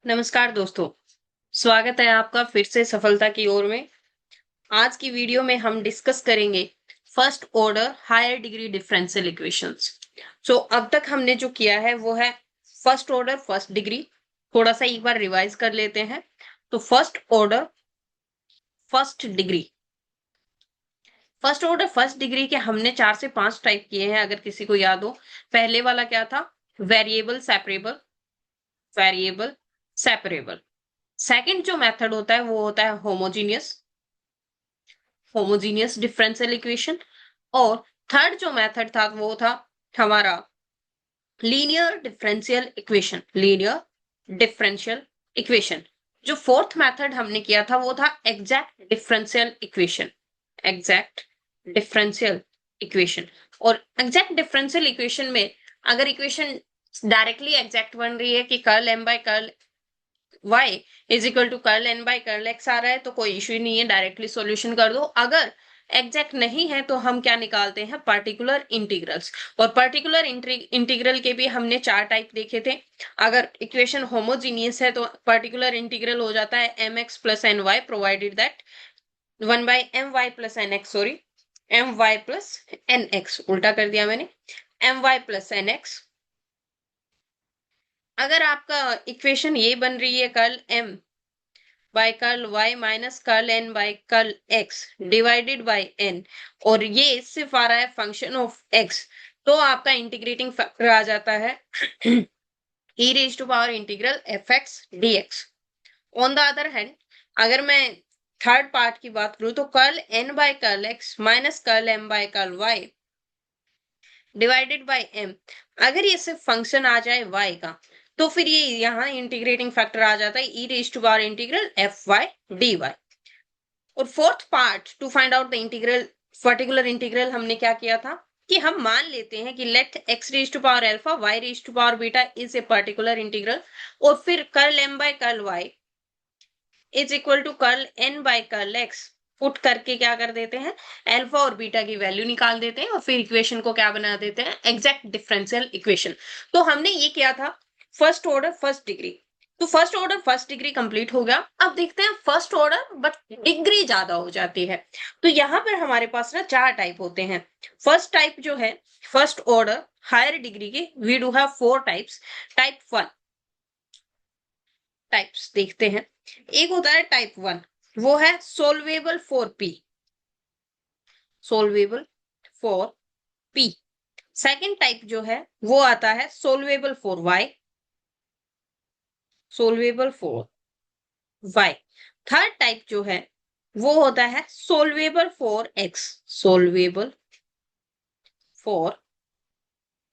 नमस्कार दोस्तों, स्वागत है आपका फिर से सफलता की ओर में। आज की वीडियो में हम डिस्कस करेंगे first order higher degree differential equations. अब तक हमने जो किया है वो है फर्स्ट ऑर्डर फर्स्ट डिग्री। थोड़ा सा एक बार रिवाइज कर लेते हैं। तो first order first degree, first order first degree के हमने 4 से 5 टाइप किए हैं, अगर किसी को याद हो। पहले वाला क्या था? Variable separable, variable separable. Second जो मेथड होता है वो होता है होमोजीनियस, होमोजीनियस डिफरेंशियल इक्वेशन। और थर्ड जो मेथड था वो था हमारा linear differential equation, linear differential equation. जो फोर्थ मेथड हमने किया था वो था exact differential equation, exact differential equation. और एग्जैक्ट डिफरेंशियल इक्वेशन में अगर इक्वेशन डायरेक्टली एग्जैक्ट बन रही है कि curl M by curl y is equal to curl N bye curl x आ रहा है तो कोई इश्यू ही नहीं है, डायरेक्टली सॉल्यूशन कर दो। अगर एग्जैक्ट नहीं है तो हम क्या निकालते हैं? Particular integrals. और पर्टिकुलर इंटीग्रल के भी हमने 4 टाइप देखे थे। अगर इक्वेशन होमोजीनियस है तो पर्टिकुलर इंटीग्रल हो जाता है M X plus N Y, provided that 1/my+nx, sorry, my+nx, उल्टा कर दिया मैंने, my+nx। अगर आपका इक्वेशन ये बन रही है curl m by curl y minus curl n by curl x divided by n, और ये सिर्फ आ रहा है फंक्शन ऑफ x, तो आपका इंटीग्रेटिंग फैक्टर आ जाता है e raise to power integral F X D X. On the other hand, अगर मैं थर्ड पार्ट की बात करूं तो curl n by curl x minus curl m by curl y divided by m, अगर ये सिर्फ फंक्शन आ जाए y का तो फिर ये यहाँ इंटीग्रेटिंग फैक्टर आ जाता है e raise to power integral f y d y. और fourth part to find out the integral, particular integral, हमने क्या किया था कि हम मान लेते हैं कि let x raise to power alpha y raise to power beta is a particular integral, और फिर curl m by curl y is equal to curl n by curl x put करके क्या कर देते हैं? अल्फा और बीटा की value निकाल देते हैं और फिर इक्वेशन को क्या बना देते हैं? Exact differential equation. तो हमने ये किया था फर्स्ट ऑर्डर फर्स्ट डिग्री। तो first order first degree complete हो गया। अब देखते हैं फर्स्ट ऑर्डर बट डिग्री ज्यादा हो जाती है। तो यहाँ पर हमारे पास ना 4 टाइप होते हैं। फर्स्ट टाइप जो है फर्स्ट ऑर्डर हायर डिग्री के, we do have 4 types. Type 1 types देखते हैं। एक होता है टाइप 1, वो है solvable for p, solvable for p. Second type जो है वो आता है solvable for y, solvable for y. Third type जो है वो होता है solvable for x, solvable for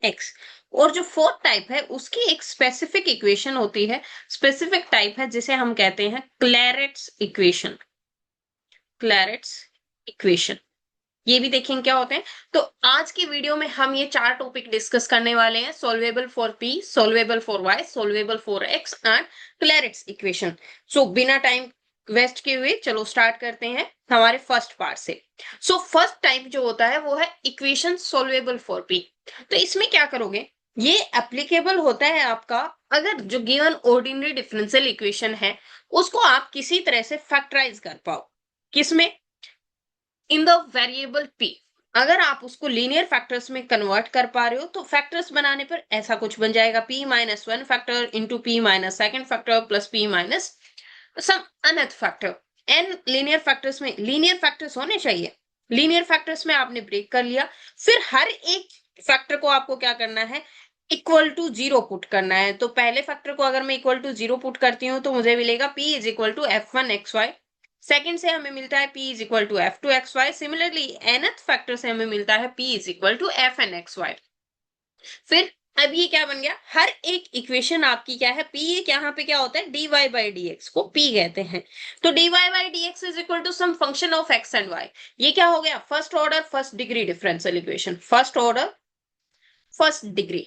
x. और जो फोर्थ टाइप है उसकी एक स्पेसिफिक इक्वेशन होती है, स्पेसिफिक टाइप है जिसे हम कहते हैं क्लैरेट्स इक्वेशन, क्लैरेट्स इक्वेशन। ये भी देखेंगे क्या होते हैं। तो आज की वीडियो में हम ये 4 टॉपिक डिस्कस करने वाले हैं, solvable for p, solvable for y, solvable for x and Clairaut's equation. बिना टाइम वेस्ट किए हुए चलो स्टार्ट करते हैं हमारे फर्स्ट पार्ट से। फर्स्ट टाइप जो होता है वो है इक्वेशन सोल्वेबल फॉर पी। तो इसमें क्या करोगे? ये एप्लीकेबल होता है आपका अगर जो गिवन ऑर्डिनरी डिफरेंशियल इक्वेशन है उसको आप किसी तरह से फैक्टराइज कर पाओ। किसमें? In the variable p। अगर आप उसको लीनियर फैक्टर्स में कन्वर्ट कर पा रहे हो तो फैक्टर्स बनाने पर ऐसा कुछ बन जाएगा, p-1 factor into p-2 factor plus p- सम अनथ फैक्टर। n लीनियर फैक्टर्स में लीनियर फैक्टर्स होने चाहिए। लीनियर फैक्टर्स में आपने ब्रेक कर लिया, फिर हर एक फैक्टर को आपको क्या करना है? इक्वल टू 0 पुट करना है। तो पहले फैक्टर को अगर मैं इक्वल टू 0 पुट करती हूँ तो मुझे मिलेगा p is equal to f1xy। Second से हमें मिलता है p is equal to f2xy। Similarly nth factor से हमें मिलता है p is equal to fnxy। फिर अब ये क्या बन गया? हर एक इक्वेशन आपकी क्या है? p। एक यहाँ पे क्या होता है? dy बाई dx को p कहते हैं। तो dy by dx is equal to some function of x and y। ये क्या हो गया? First order first degree differential equation, first order first degree,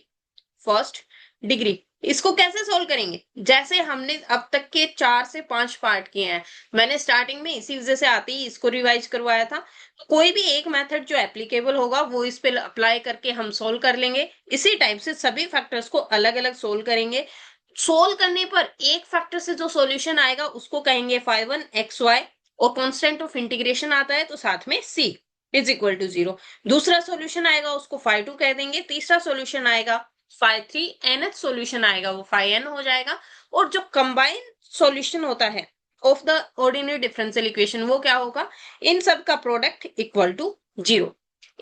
first degree. इसको कैसे सोल्व करेंगे? जैसे हमने अब तक के 4 से 5 पार्ट किए हैं, मैंने स्टार्टिंग में इसी वजह से आते ही इसको रिवाइज करवाया था। तो कोई भी एक मेथड जो एप्लीकेबल होगा वो इस पे अप्लाई करके हम सोल्व कर लेंगे। इसी टाइप से सभी फैक्टर्स को अलग अलग सोल्व करेंगे। सोल्व करने पर एक फैक्टर से जो सॉल्यूशन आएगा उसको कहेंगे phi1 xy, और कांस्टेंट ऑफ इंटीग्रेशन आता है तो साथ में c इज इक्वल टू 0। दूसरा सॉल्यूशन आएगा उसको phi2 कह देंगे, तीसरा सॉल्यूशन आएगा phi3, nth सॉल्यूशन आएगा वो phi n हो जाएगा, और जो कंबाइन सॉल्यूशन होता है of the ordinary differential equation वो क्या होगा, इन सब का प्रोडक्ट इक्वल टू 0।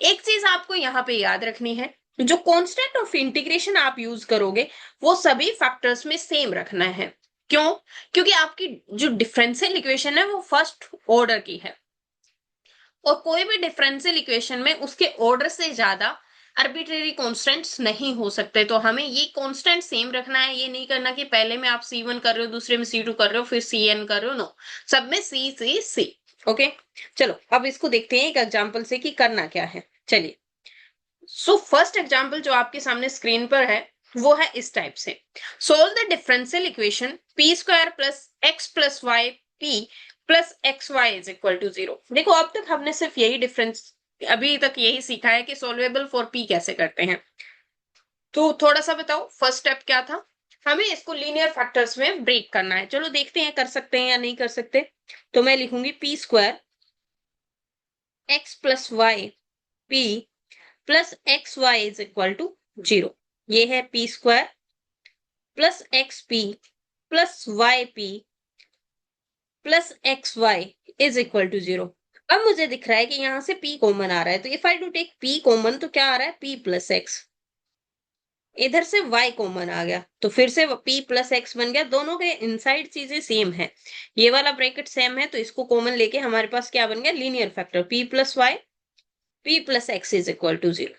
एक चीज आपको यहाँ पे याद रखनी है, जो कांस्टेंट ऑफ इंटीग्रेशन आप यूज करोगे वो सभी फैक्टर्स में सेम रखना है। क्यों? क्योंकि आपकी जो डिफरेंशियल इक्वेशन है वो फर्स्ट ऑर्डर की है, और कोई भी डिफरेंशियल इक्वेशन में उसके ऑर्डर से ज्यादा आर्बिट्रेरी कांस्टेंट्स नहीं हो सकते। तो हमें ये कांस्टेंट सेम रखना है, ये नहीं करना कि पहले में आप C1 कर रहे हो, दूसरे में C2 कर रहे हो, फिर Cn कर रहे हो। नो, सब में C। ओके, चलो अब इसको देखते हैं एक एग्जाम्पल से कि करना क्या है। चलिए, सो फर्स्ट एग्जाम्पल जो आपके सामने स्क्रीन पर है वो है इस टाइप से, solve the differential equation p square plus x plus y p plus x y is equal to 0। देखो अब तक हमने सिर्फ यही डिफरेंस, अभी तक यही सीखा है कि सोल्वेबल फॉर p कैसे करते हैं। तो थोड़ा सा बताओ फर्स्ट स्टेप क्या था, हमें इसको लीनियर फैक्टर्स में ब्रेक करना है। चलो देखते हैं कर सकते हैं या नहीं कर सकते। तो मैं लिखूंगी p square x plus y p plus x y is equal to 0। ये है p square plus x p plus y p plus x y is equal to 0। अब मुझे दिख रहा है कि यहां से p कॉमन आ रहा है, तो if I do take p common तो क्या आ रहा है, p प्लस एक्स, इधर से y कॉमन आ गया तो फिर से p प्लस एक्स बन गया। दोनों के इनसाइड चीजें सेम है, ये वाला ब्रैकेट सेम है, तो इसको कॉमन लेके हमारे पास क्या बन गया, linear factor p plus y p plus x is equal to 0।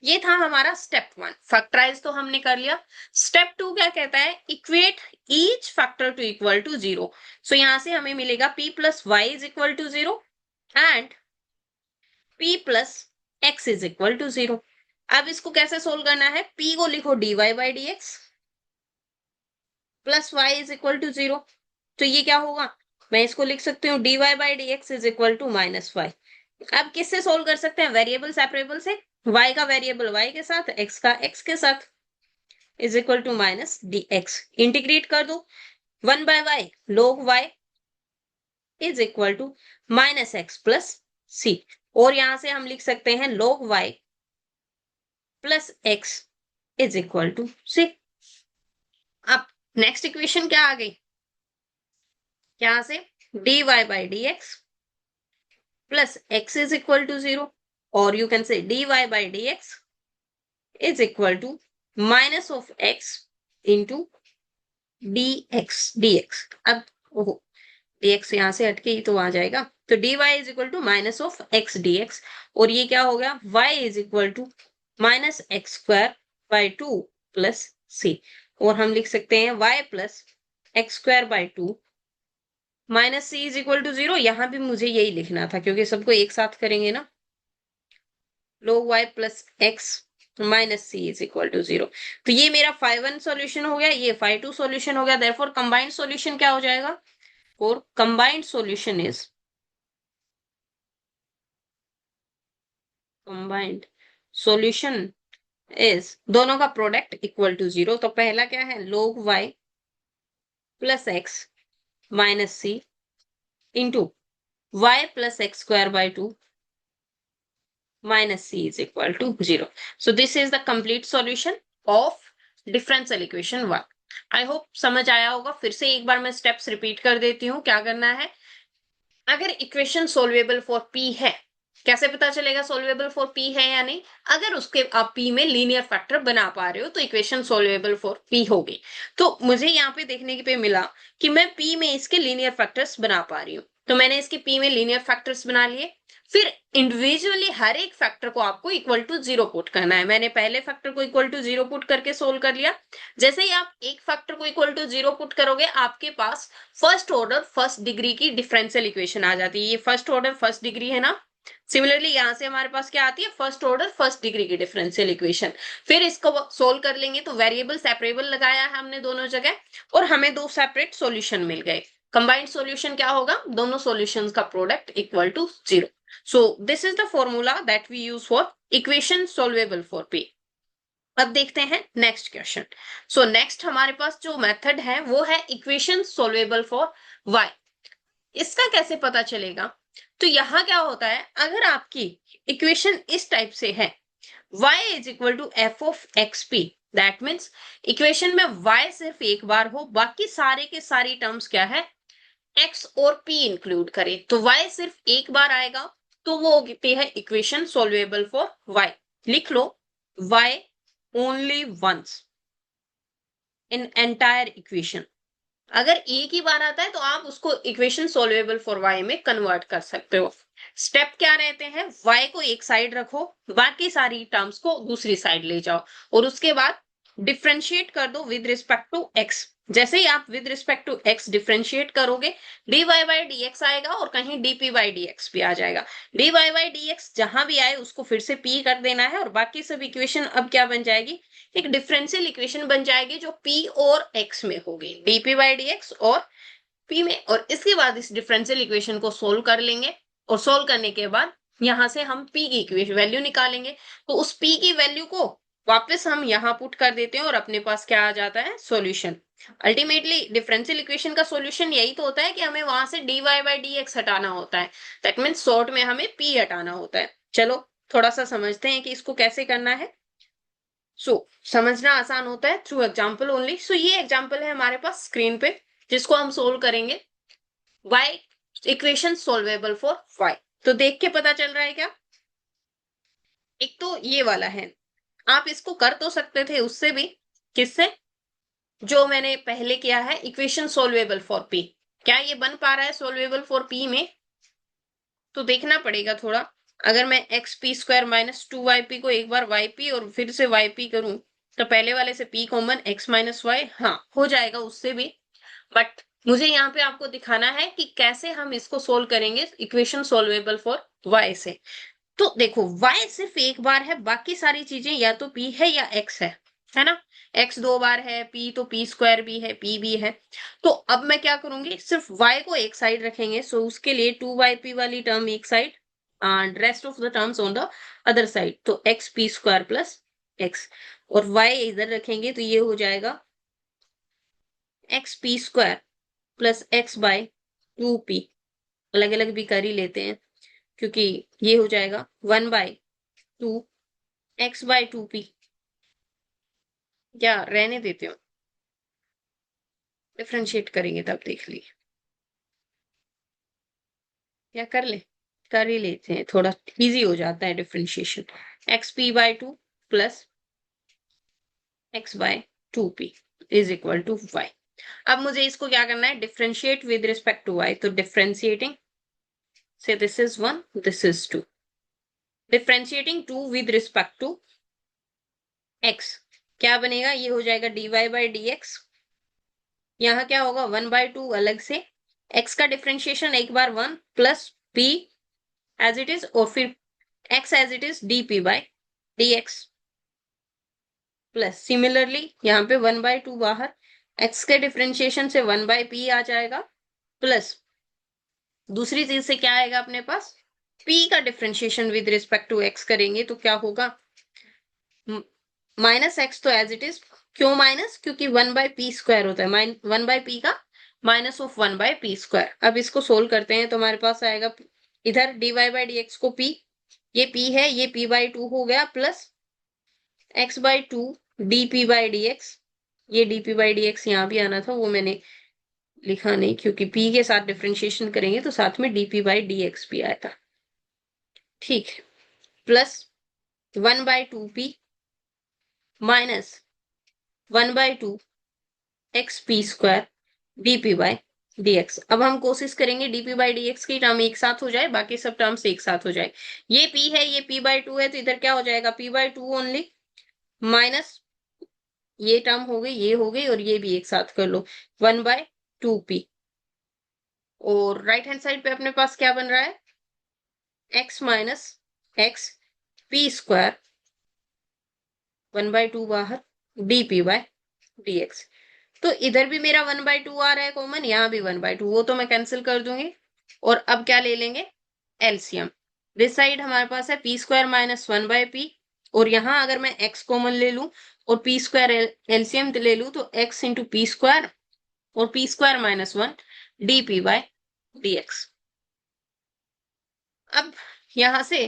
ये था हमारा स्टेप 1, फैक्टराइज तो हमने कर लिया। स्टेप 2 क्या कहता है, equate each factor to equal to 0। So यहां से हमें मिलेगा p plus y is equal to 0 and p plus x is equal to 0। अब इसको कैसे सोल्व करना है, p को लिखो dy by d x plus y is equal to 0। तो ये क्या होगा, मैं इसको लिख सकती हूँ dy by d x is equal to minus y. अब किससे सोल्व कर सकते हैं, वेरिएबल सेपरेबल से, y का वेरिएबल y के साथ, x का x के साथ, is equal to minus d x. Integrate कर दो, 1 by y log y is equal to minus x plus c, और यहां से हम लिख सकते हैं log y plus x is equal to c. अब नेक्स्ट इक्वेशन क्या आ गई, यहां से dy by d x plus x is equal to 0, और you can say dy by d x is equal to minus of x into dx। अब ओहो, dx यहां से हटके ही तो आ जाएगा, तो dy is equal to minus of x dx, और ये क्या हो गया, y is equal to minus x square by 2 plus c, और हम लिख सकते हैं y plus x square by 2 minus c is equal to 0। यहां भी मुझे यही लिखना था क्योंकि सबको एक साथ करेंगे ना, log y plus x minus c is equal to 0। तो ये मेरा phi1 सॉल्यूशन हो गया, ये phi2 सॉल्यूशन हो गया, देयरफॉर कंबाइंड सॉल्यूशन क्या हो जाएगा, और combined solution is, combined solution is, दोनों का प्रोडक्ट इक्वल टू 0। तो पहला क्या है, log y plus x minus c into y plus x square by 2 minus c is equal to 0. So this is the complete solution of differential equation 1. I hope समझ आया होगा। फिर से एक बार मैं स्टेप्स रिपीट कर देती हूँ, क्या करना है, अगर इक्वेशन सोल्वेबल फॉर p है, कैसे पता चलेगा सोल्वेबल फॉर p है या नहीं, अगर उसके आप p में लीनियर फैक्टर बना पा रहे हो तो इक्वेशन सोल्वेबल फॉर p होगी। तो मुझे यहाँ पे देखने के पे मिला कि मैं p में इसके लीनियर फैक्टर्स बना पा रही हूँ, तो मैंने इसके p में लीनियर फैक्टर्स बना लिए। फिर इंडिविजुअली हर एक फैक्टर को आपको इक्वल टू 0 पुट करना है। मैंने पहले फैक्टर को इक्वल टू 0 पुट करके सोल्व कर लिया। जैसे ही आप एक फैक्टर को इक्वल टू 0 पुट करोगे, आपके पास फर्स्ट ऑर्डर फर्स्ट डिग्री की डिफरेंशियल इक्वेशन आ जाती है। ये फर्स्ट ऑर्डर फर्स्ट डिग्री है ना, सिमिलरली यहां से हमारे पास क्या आती है, फर्स्ट ऑर्डर फर्स्ट डिग्री की डिफरेंशियल इक्वेशन। फिर इसको सोल्व कर लेंगे तो वेरिएबल सेपरेबल लगाया है हमने दोनों जगह, और हमें दो सेपरेट सॉल्यूशन मिल गए। कंबाइंड सॉल्यूशन क्या होगा, दोनों सॉल्यूशंस का product equal to 0। So this is the formula that we use for equation solvable for p. अब देखते हैं नेक्स्ट क्वेश्चन। सो नेक्स्ट हमारे पास जो मेथड है वो है इक्वेशन सोल्वेबल फॉर y। इसका कैसे पता चलेगा? तो यहां क्या होता है, अगर आपकी इक्वेशन इस टाइप से है y is equal to f of x p, that means equation में y सिर्फ एक बार हो, बाकी सारे के सारी टर्म्स क्या है, x और p इंक्लूड करें, तो y सिर्फ एक बार आएगा, तो वो होती है इक्वेशन सोल्वेबल फॉर y। लिख लो y only once in entire equation. अगर एक ही बार आता है तो आप उसको इक्वेशन सोल्वेबल फॉर y में कन्वर्ट कर सकते हो। स्टेप क्या रहते हैं, y को एक साइड रखो, बाकी सारी टर्म्स को दूसरी साइड ले जाओ, और उसके बाद डिफ्रेंशिएट कर दो विद रिस्पेक्ट टू x। जैसे ही आप with respect to x differentiate करोगे, dy बाई dx आएगा और कहीं dp बाई dx भी आ जाएगा। dy बाई dx जहां भी आए उसको फिर से p कर देना है, और बाकी सब इक्वेशन अब क्या बन जाएगी, एक डिफरेंशियल इक्वेशन बन जाएगी जो p और x में होगी, dp बाई dx और p में। और इसके बाद इस डिफरेंशियल इक्वेशन को सोल्व कर लेंगे, और सोल्व करने के बाद यहां से हम p की इक्वेशन वैल्यू निकालेंगे, तो उस p की वैल्यू को वापस हम यहाँ पुट कर देते हैं और अपने पास क्या आ जाता है, सॉल्यूशन। अल्टीमेटली डिफरेंशियल इक्वेशन का सॉल्यूशन यही तो होता है कि हमें वहां से dy बाई dx हटाना होता है, दैट मीन्स शॉर्ट में हमें p हटाना होता है। चलो थोड़ा सा समझते हैं कि इसको कैसे करना है। समझना आसान होता है थ्रू एग्जाम्पल ओनली। ये एग्जाम्पल है हमारे पास स्क्रीन पे, जिसको हम सोल्व करेंगे। y equation solvable for y, तो देख के पता चल रहा है क्या? एक तो ये वाला है, आप इसको कर तो सकते थे उससे भी, किससे, जो मैंने पहले किया है इक्वेशन सोल्वेबल फॉर p। क्या ये बन पा रहा है सोल्वेबल फॉर p में? तो देखना पड़ेगा थोड़ा। अगर मैं x p square minus two y p को एक बार वाई पी और फिर से वाई पी करूं, तो पहले वाले से p common x minus y, हाँ हो जाएगा उससे भी। बट मुझे यहाँ पे आपको दिखाना है कि कैसे हम इसको सोल्व करेंगे इक्वेशन सोल्वेबल फॉर y से। तो देखो y सिर्फ एक बार है, बाकी सारी चीजें या तो p है या x है ना। x दो बार है, p तो p स्क्वायर भी है, p भी है। तो अब मैं क्या करूंगी, सिर्फ y को एक साइड रखेंगे, सो उसके लिए 2yp वाली टर्म एक side and rest of the terms on the other side, तो x p square plus x, और y इधर रखेंगे तो ये हो जाएगा x p square plus x by 2p। अलग अलग भी कर ही लेते हैं, क्योंकि ये हो जाएगा 1/2 एक्स बाय 2p। क्या रहने देते हो, डिफ्रेंशिएट करेंगे तब देख ली, क्या कर ले, कर ही लेते हैं, थोड़ा इजी हो जाता है differentiation. X p by 2 plus x by 2p is equal to y। अब मुझे इसको क्या करना है, differentiate with respect to y, तो differentiating say this is 1 this is 2, differentiating 2 with respect to x, क्या बनेगा, ये हो जाएगा dy बाई dx। यहाँ क्या होगा 1/2 अलग से, x का डिफ्रेंशिएशन एक बार 1 plus p as it is, और फिर x as it is dp by dx, plus similarly यहाँ पे 1/2 बाहर, x के डिफ्रेंशिएशन से 1/p आ जाएगा, प्लस दूसरी चीज से क्या आएगा अपने पास, p का differentiation with respect to x करेंगे तो क्या होगा, माइनस एक्स तो एज इट इज, क्यों माइनस, क्योंकि 1/p स्क्वायर होता है, 1/p का माइनस ऑफ 1/p स्क्वायर। अब इसको सोल्व करते हैं तो हमारे पास आएगा इधर dy बाई dx को p, ये p है, ये p/2 हो गया, plus x/2 dp by dx, ये dp बाई dx यहाँ भी आना था, वो मैंने लिखा नहीं क्योंकि p के साथ डिफ्रेंशिएशन करेंगे तो साथ में dp बाई dx भी आया था, ठीक है, plus 1/2p minus 1/2 x p square dp by dx। अब हम कोशिश करेंगे dp बाई dx की टर्म एक साथ हो जाए, बाकी सब टर्म्स एक साथ हो जाए। ये p है, ये p/2 है, तो इधर क्या हो जाएगा p/2 ओनली, माइनस ये टर्म हो गई, ये हो गई, और ये भी एक साथ कर लो 1/2p, और राइट हैंड साइड पे अपने पास क्या बन रहा है, x minus x p square 1/2 बाहर dp बाय dx। तो इधर भी मेरा 1/2 आ रहा है कॉमन, यहाँ भी 1/2, वो तो मैं कैंसिल कर दूंगी। और अब क्या ले लेंगे, एलसीएम। दिस साइड हमारे पास है p स्क्वायर माइनस 1/p, और यहाँ अगर मैं x कॉमन ले लूं और पी स्क्वायर एलसीएम ले लूं तो x इंटू पी स्क्वायर और p square minus one d p by d x. अब यहां से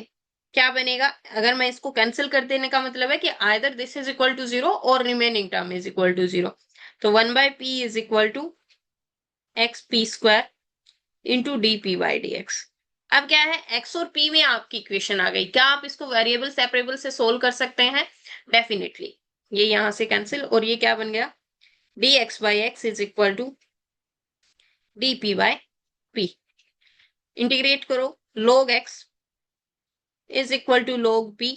क्या बनेगा, अगर मैं इसको कैंसिल कर देने का मतलब है कि either this is equal to zero और remaining term is equal to zero. तो one by p is equal to x p square into d p by d x. अब क्या है, x और p में आपकी इक्वेशन आ गई। क्या आप इसको वेरिएबल सेपरेबल से सोल्व कर सकते हैं? डेफिनेटली। ये यहां से कैंसिल और ये क्या बन गया, d x by x is equal to d p by p. Integrate करो, log x is equal to log p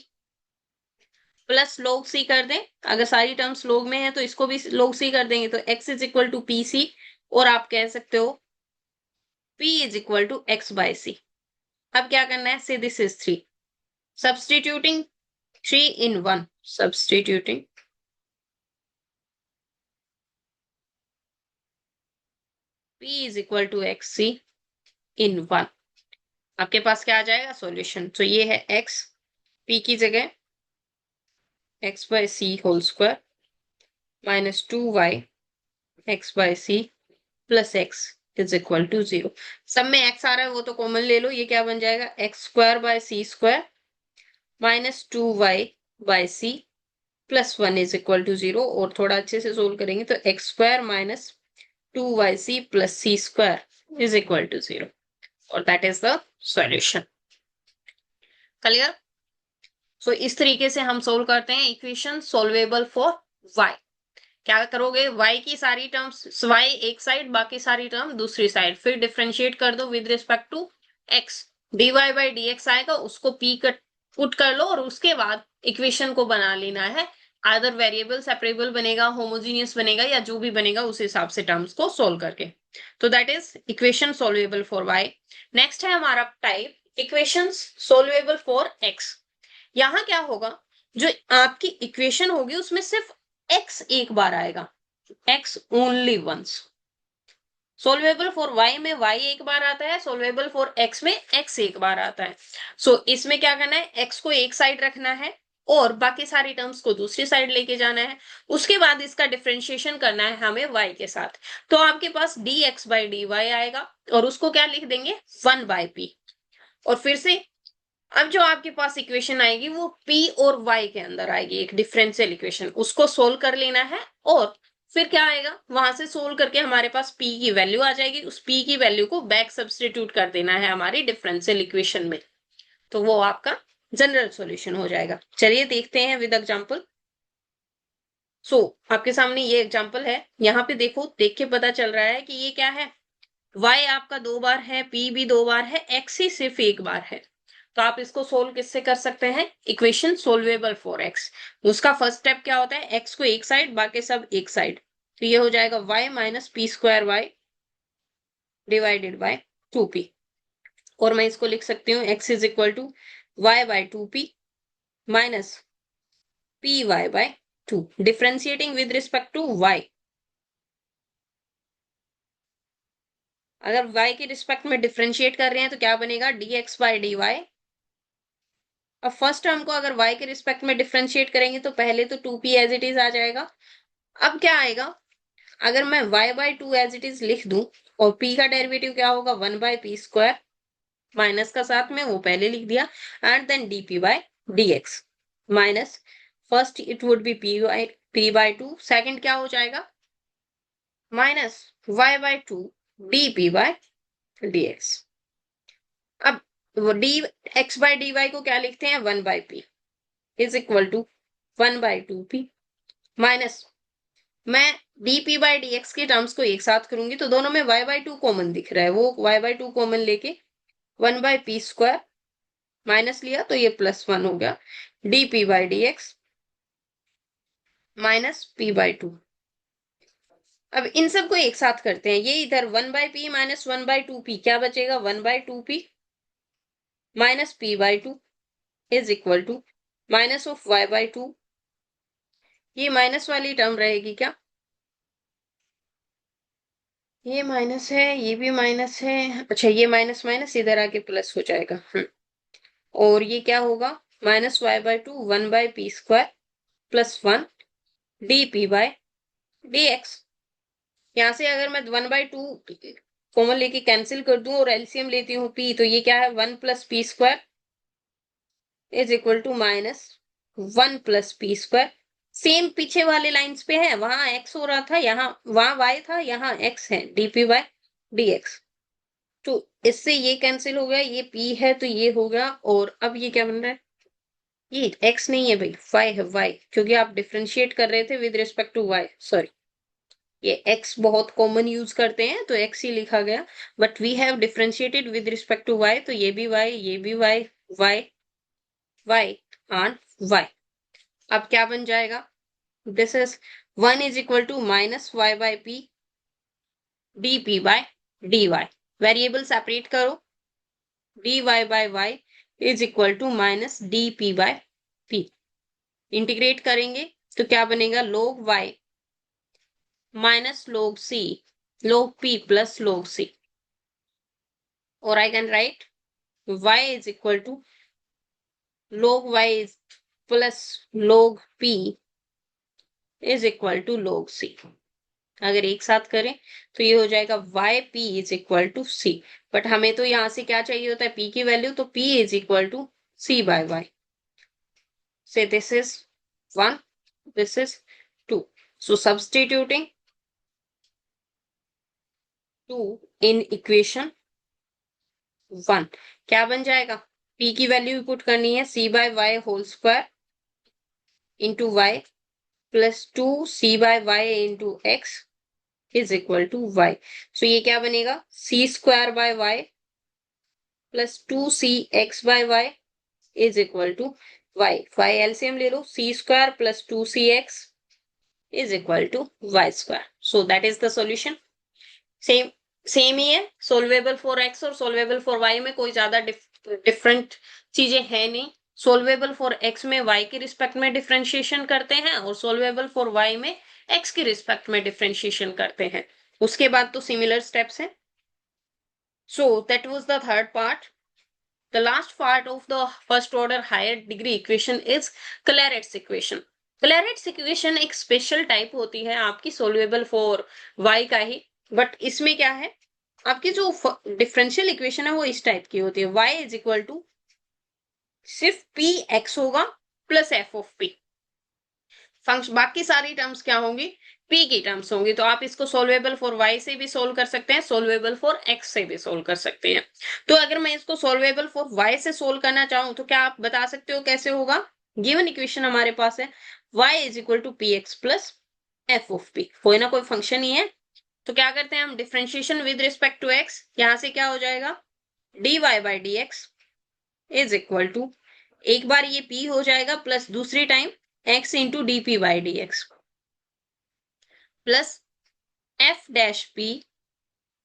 plus log c कर दें। अगर सारी टर्म्स log में है तो इसको भी log c कर देंगे तो x is equal to p c, और आप कह सकते हो p is equal to x by c. अब क्या करना है, say this is three, substituting 3 in 1, substituting p is equal to xc in 1। आपके पास क्या आ जाएगा सॉल्यूशन, तो ये है x, p की जगह x by c whole square minus 2y x by c plus x is equal to zero. सब में x आ रहा है वो तो कॉमन ले लो, ये क्या बन जाएगा, x square by c square minus 2y by c plus one is equal to zero. और थोड़ा अच्छे से सोल्व करेंगे तो x square minus 2yc plus c square is equal to 0, और that is the solution। Clear? So इस तरीके से हम सोल्व करते हैं इक्वेशन सोल्वेबल फॉर y। क्या करोगे, y की सारी टर्म्स, y एक साइड बाकी सारी टर्म दूसरी साइड, फिर डिफरेंशिएट कर दो with respect to x, dy by d x आएगा उसको p कट पुट कर लो और उसके बाद इक्वेशन को बना लेना है। आदर वेरिएबल सेपरेबल बनेगा, होमोजीनियस बनेगा, या जो भी बनेगा उस हिसाब से टर्म्स को सोल्व करके। तो that is equation solvable for y। Next है हमारा type equations solvable for x। यहां क्या होगा, जो आपकी इक्वेशन होगी उसमें सिर्फ x एक बार आएगा, x only once. Solvable for y में y एक बार आता है, सोल्वेबल फॉर x में x एक बार आता है। सो इसमें क्या करना है, x को एक साइड रखना है और बाकी सारी टर्म्स को दूसरी साइड लेके जाना है। उसके बाद इसका डिफरेंशिएशन करना है हमें y के साथ। तो आपके पास dx बाई डी आएगा और उसको क्या लिख देंगे, 1 बाय p। और फिर से अब जो आपके पास इक्वेशन आएगी वो p और y के अंदर आएगी, एक डिफरेंशियल इक्वेशन, उसको सोल्व कर लेना है। और फिर क्या आएगा, वहां से सोल्व करके हमारे पास p की वैल्यू आ जाएगी, उस p की वैल्यू को बैक सब्सटीट्यूट कर देना है हमारी डिफरेंशियल इक्वेशन में, तो वो आपका जनरल सॉल्यूशन हो जाएगा। चलिए देखते हैं विद एग्जांपल। सो आपके सामने ये एग्जांपल है, यहाँ पे देखो, देख के पता चल रहा है कि ये क्या है, y आपका 2 बार है, p भी 2 बार है, x ही सिर्फ एक बार है। तो आप इसको सोल्व किससे कर सकते हैं, इक्वेशन सोल्वेबल फॉर x। उसका फर्स्ट स्टेप क्या होता है, x को एक साइड बाकी सब एक साइड, तो ये हो जाएगा y minus p square y divided by 2p। और मैं इसको लिख सकती हूँ x is equal to y by 2p minus p y by 2, differentiating with respect to y। अगर y के रिस्पेक्ट में डिफ्रेंशिएट कर रहे हैं तो क्या बनेगा, dx बाय dy। अब फर्स्ट टर्म को अगर y के रिस्पेक्ट में डिफरेंशिएट करेंगे तो पहले तो 2p एज इट इज आ जाएगा। अब क्या आएगा, अगर मैं y by two as it is लिख दूं और p का डेरिवेटिव क्या होगा, 1 बाय पी स्क्वायर, माइनस का साथ में वो पहले लिख दिया, and then dp by dx minus, first it would be p by two, second क्या हो जाएगा, minus y by two dp by dx। अब वो d x by d y को क्या लिखते हैं, 1 by p is equal to 1 by 2p minus, मैं dp बाय dx के टर्म्स को एक साथ करूंगी तो दोनों में y बाय टू कॉमन दिख रहा है, वो y बाय टू कॉमन लेके 1 बाय पी स्क्वायर माइनस लिया तो ये प्लस 1 हो गया, dp by dx minus p by two. अब इन सबको एक साथ करते हैं, ये इधर 1 by P minus 1 by 2p, क्या बचेगा, 1 by 2p minus p by two is equal to minus of y by two. ये माइनस वाली टर्म रहेगी क्या, ये माइनस है, ये भी माइनस है, अच्छा ये माइनस माइनस इधर आके प्लस हो जाएगा। और ये क्या होगा, minus y by two 1/p² plus 1 dp by dx। यहां से अगर मैं 1/2 कॉमन लेके कैंसिल कर दूं और एलसीएम लेती हूँ p, तो ये क्या है 1 + p² is equal to minus 1 + p²। Same पीछे वाले लाइंस पे है, वहां x हो रहा था, यहाँ वहां y था, यहाँ x है dp बाय dx। तो इससे ये कैंसिल हो गया, ये p है तो ये हो गया, और अब ये क्या बन रहा है, ये x नहीं है भाई, y है, y, क्योंकि आप डिफरेंशिएट कर रहे थे with respect to y, sorry, ये x बहुत कॉमन यूज करते हैं तो x ही लिखा गया, but we have differentiated with respect to y, तो ये भी y, ये भी y, y, y and y। अब क्या बन जाएगा, this is 1 is equal to minus y by p dp by dy। Variable separate करो, dy by y is equal to minus dp by p। Integrate करेंगे तो क्या बनेगा, log y minus log c log p plus log c, और I can write y is equal to log y plus log p is equal to log c। अगर एक साथ करें तो ये हो जाएगा yp is equal to c, but हमें तो यहां से क्या चाहिए होता है, p की वैल्यू, तो p is equal to c by y। Say this is 1, this is 2, so substituting 2 in equation 1, क्या बन जाएगा, p की वैल्यू पुट करनी है c by y whole square into y plus 2c/y into x is equal to y। So ये क्या बनेगा, c² by y plus 2cx/y is equal to y। y LCM ले लो, c² plus 2cx is equal to y²। So that is the solution. Same same ही है, solvable for x और solvable for y में कोई ज्यादा different चीजें है नहीं। सोल्वेबल फॉर x में y के रिस्पेक्ट में डिफरेंशिएशन करते हैं, और सोल्वेबल फॉर y में x के रिस्पेक्ट में डिफरेंशिएशन करते हैं। उसके बाद तो सिमिलर स्टेप्स हैं। सो that was the third part. The last part of the first order higher degree equation is Clairaut's equation. Clairaut's equation एक स्पेशल टाइप होती है आपकी सोल्वेबल फॉर y का ही, बट इसमें क्या है, आपकी जो डिफरेंशियल इक्वेशन है वो इस टाइप की होती है, y इज इक्वल टू सिर्फ p x होगा plus f of p, function बाकी सारी टर्म्स क्या होंगी, p की टर्म्स होंगी। तो आप इसको सोल्वेबल फॉर y से भी सोल्व कर सकते हैं, सोल्वेबल फॉर x से भी सोल्व कर सकते हैं। तो अगर मैं इसको सोल्वेबल फॉर y से सोल्व करना चाहूं तो क्या आप बता सकते हो कैसे होगा, गिवन इक्वेशन हमारे पास है y is equal to p x plus f of p, कोई ना कोई फंक्शन ही है। तो क्या करते हैं हम, differentiation with respect to x, यहां से क्या हो जाएगा, dy by d x is equal to, एक बार ये p हो जाएगा प्लस दूसरी time x into d p by d x plus f dash p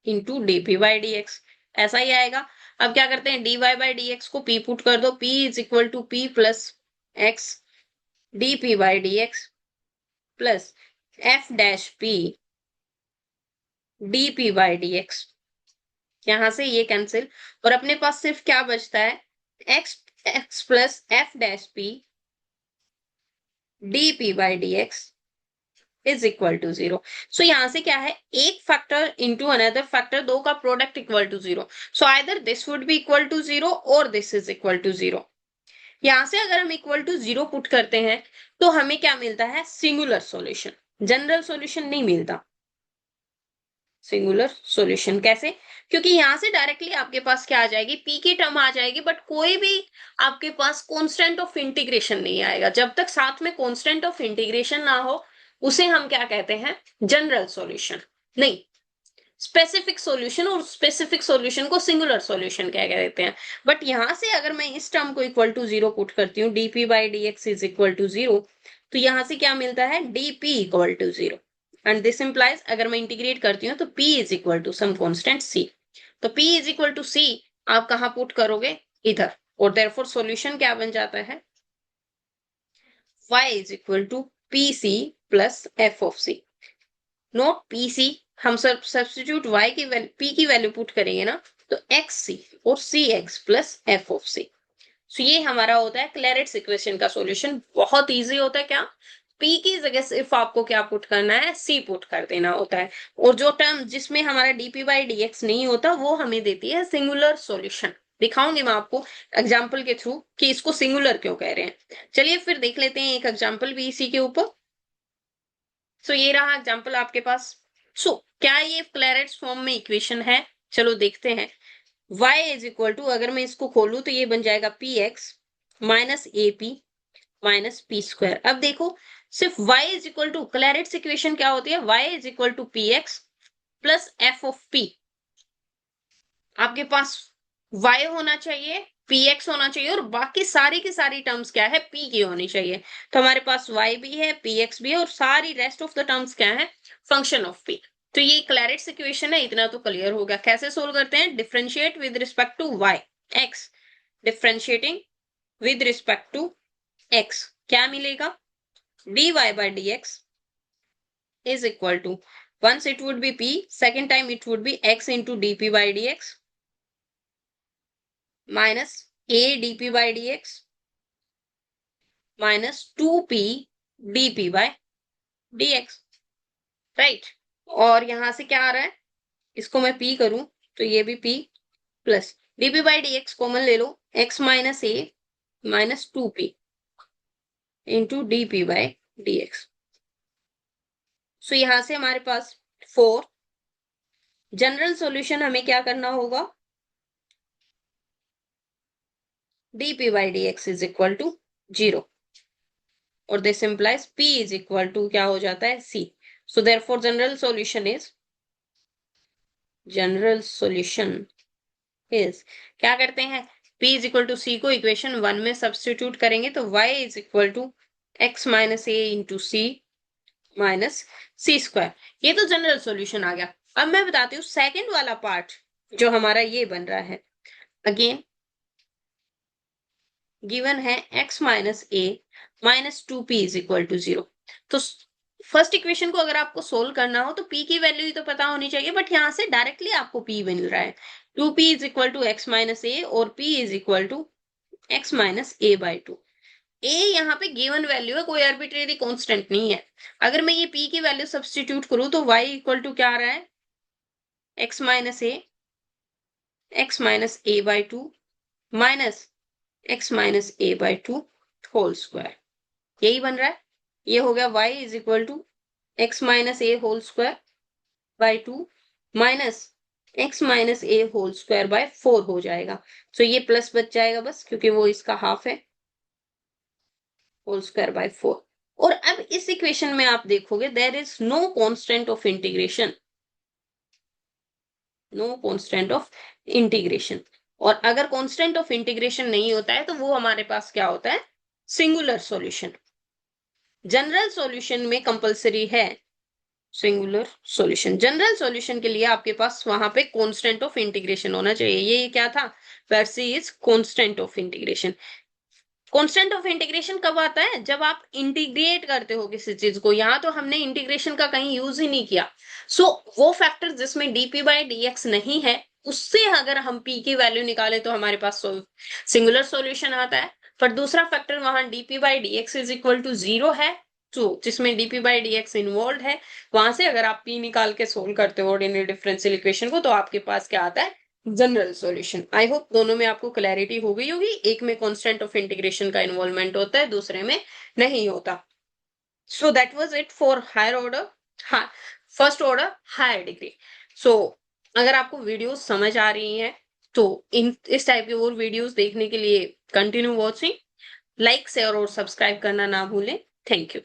into d p by d x, ऐसा ही आएगा। अब क्या करते हैं, d y by d x को p पुट कर दो, p is equal to p plus x D p by d x plus f dash p d p by d x. यहां से ये कैंसिल, और अपने पास सिर्फ क्या बचता है, x plus f dash p d p by d x is equal to 0। So यहां से क्या है, एक फैक्टर इंटू अनदर फैक्टर, दो का product equal to 0। So either this would be equal to 0 और दिस इज इक्वल टू 0। यहां से अगर हम इक्वल टू 0 पुट करते हैं तो हमें क्या मिलता है, सिंगुलर सॉल्यूशन, जनरल सॉल्यूशन नहीं मिलता। सिंगुलर सॉल्यूशन कैसे, क्योंकि यहां से डायरेक्टली आपके पास क्या आ जाएगी, पी की टर्म आ जाएगी, बट कोई भी आपके पास कांस्टेंट ऑफ इंटीग्रेशन नहीं आएगा। जब तक साथ में कांस्टेंट ऑफ इंटीग्रेशन ना हो उसे हम क्या कहते हैं, जनरल सॉल्यूशन नहीं, स्पेसिफिक सॉल्यूशन, और स्पेसिफिक सॉल्यूशन को सिंगुलर सॉल्यूशन क्या कहते हैं। बट यहां से अगर मैं इस टर्म को इक्वल टू 0 पुट करती हूँ, dp by d x is equal to 0, तो यहां से क्या मिलता है, dp equal to 0, and this implies अगर मैं इंटीग्रेट करती हूँ तो p is equal to some constant c। तो p is equal to c आप कहां पुट करोगे, इधर, और देयरफॉर सॉल्यूशन क्या बन जाता है, y is equal to pc plus f of c। Note pc, हम सब सब्स्टिट्यूट y की p की वैल्यू पुट करेंगे ना, तो xc और cx plus f of c। So ये हमारा होता है क्लैरेट्स इक्वेशन का सॉल्यूशन। बहुत इजी होता है। क्या, पी की जगह सिर्फ आपको क्या पुट करना है, सी पुट कर देना होता है, और जो टर्म जिसमें हमारा डीपी बाई डीएक्स नहीं होता वो हमें देती है सिंगुलर सॉल्यूशन। दिखाऊंगी मैं आपको एग्जाम्पल के थ्रू कि इसको सिंगुलर क्यों कह रहे हैं। चलिए फिर देख लेते हैं एक एग्जाम्पल भी इसी के ऊपर। सो ये रहा एग्जाम्पल आपके पास। सो क्या ये क्लैरेट्स फॉर्म में इक्वेशन है? चलो देखते हैं। y इज इक्वल टू, अगर मैं इसको खोलूं तो ये बन जाएगा p x minus a p minus p square. अब देखो, सिर्फ y is equal to, Clairaut's equation क्या होती है, y is equal to p x plus f of p. आपके पास y होना चाहिए, px होना चाहिए, और बाकी सारी की सारी टर्म्स क्या है, p की होनी चाहिए। तो हमारे पास y भी है, px भी है, और सारी रेस्ट ऑफ द टर्म्स क्या है, फंक्शन ऑफ p। तो ये क्लैरेट्स इक्वेशन है, इतना तो क्लियर हो गया। कैसे सोल्व करते हैं, differentiate with respect to y, x differentiating with respect to x, क्या मिलेगा, dy by dx is equal to, once it would be p, second time it would be x into dp by dx minus a dp by dx minus 2p dp by dx, right. और यहां से क्या आ रहा है, इसको मैं p करूं तो ये भी p plus dp by dx common ले लो, x minus a minus 2p into dp by dx। सो यहां से हमारे पास 4, जनरल सॉल्यूशन हमें क्या करना होगा, dp by dx is equal to 0, और this implies p is equal to क्या हो जाता है, c। So therefore general solution is, general solution is, क्या करते हैं, p is equal to c को इक्वेशन 1 में सब्स्टिट्यूट करेंगे तो y is equal to x minus a into c minus c square. ये तो जनरल सॉल्यूशन आ गया। अब मैं बताती हूँ सेकंड वाला पार्ट जो हमारा ये बन रहा है। अगेन गिवन है x minus a minus 2p is equal to 0। तो फर्स्ट इक्वेशन को अगर आपको सोल्व करना हो तो p की वैल्यू ही तो पता होनी चाहिए, बट यहां से डायरेक्टली आपको p मिल रहा है, 2p is equal to x minus a, और p is equal to x minus a by 2। A यहाँ पे गिवन वैल्यू है, कोई आर्बिट्रेरी कांस्टेंट नहीं है। अगर मैं ये p की वैल्यू सब्स्टिट्यूट करूं तो y इक्वल टू क्या आ रहा है, x minus a by 2 minus x minus a by 2 whole square, यही बन रहा है। ये हो गया y is equal to x minus a whole square by 2 minus x minus a whole square by 4 हो जाएगा। सो ये प्लस बच जाएगा बस, क्योंकि वो इसका हाफ है, होल स्क्वायर बाय 4। और अब इस इक्वेशन में आप देखोगे there is no constant of integration, no constant of integration. और अगर कांस्टेंट ऑफ इंटीग्रेशन नहीं होता है तो वो हमारे पास क्या होता है, सिंगुलर सॉल्यूशन। जनरल सॉल्यूशन में कंपलसरी है सिंगुलर सॉल्यूशन। जनरल सॉल्यूशन के लिए आपके पास वहां पे कांस्टेंट ऑफ इंटीग्रेशन होना चाहिए। ये क्या था, Percy is constant of integration. Constant of integration कब आता है, जब आप इंटीग्रेट करते हो किसी चीज को। यहां तो हमने इंटीग्रेशन का कहीं यूज ही नहीं किया। सो वो फैक्टर जिसमें डीपी बाई डीएक्स नहीं है, उससे अगर हम पी की वैल्यू निकाले तो हमारे पास सिंगुलर सॉल्यूशन आता है। पर दूसरा फैक्टर वहां dp by dx is equal to 0 है, तो जिसमें डीपी बाई डीएक्स इन्वॉल्व है, वहां से अगर आप पी निकाल के सोल्व करते हो ऑर्डिनरी डिफरेंशियल इक्वेशन को, तो आपके पास क्या आता है, जनरल सॉल्यूशन। आई होप दोनों में आपको क्लैरिटी हो गई होगी। एक में कांस्टेंट ऑफ इंटीग्रेशन का इन्वॉल्वमेंट होता है, दूसरे में नहीं होता। So that was it for higher order, हाँ, first order higher degree. So अगर आपको वीडियोस समझ आ रही हैं तो इस टाइप के और वीडियोस देखने के लिए कंटिन्यू वॉचिंग, लाइक शेयर और सब्सक्राइब करना ना भूलें। Thank you.